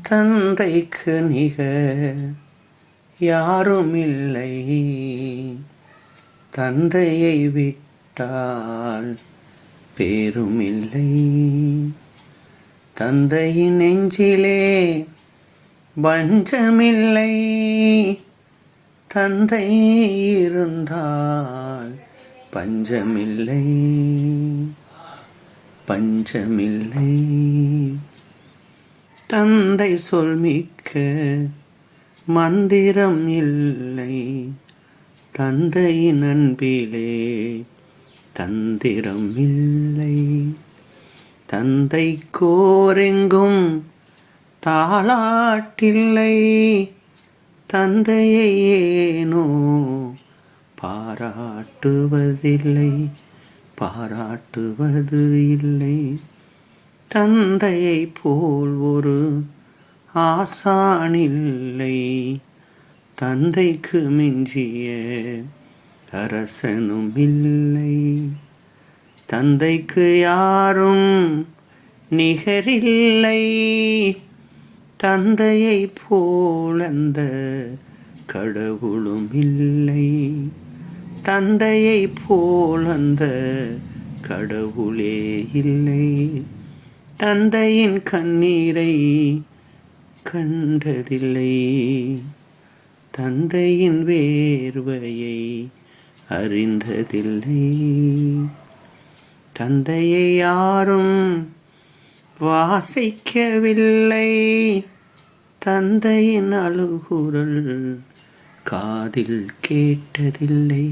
தந்தைக்கு நிகர் யாரும் இல்லை, தந்தையை விட்டால் பேரும் இல்லை. தந்தையின் நெஞ்சிலே வஞ்சமில்லை, தந்தை இருந்தால் பஞ்சமில்லை, பஞ்சமில்லை. தந்தை சொல்மிக்க மந்திரம் இல்லை, தந்தையின் அன்பிலே தந்திரம் இல்லை. தந்தை கோரெங்கும் தாளாட்டில்லை, தந்தையை ஏனோ பாராட்டுவதில்லை, பாராட்டுவது இல்லை. தந்தையை போல் ஒரு ஆசானில்லை, தந்தைக்கு மிஞ்சிய அரசனும் இல்லை. தந்தைக்கு யாரும் நிகரில்லை, தந்தையை போல் அந்த கடவுளும் இல்லை. தந்தையை போல் அந்த கடவுளே இல்லை. தந்தையின் கண்ணீரை கண்டதில்லை, தந்தையின் வேர்வையை அறிந்ததில்லை. தந்தையை யாரும் வாசிக்கவில்லை, தந்தையின் அழுகுரல் காதில் கேட்டதில்லை.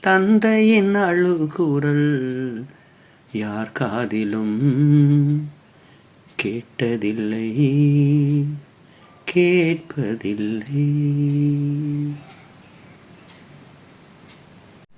தந்தையின் அழுகுரல் யார் காதிலும் கேட்டதில்லை, கேட்பதில்லை.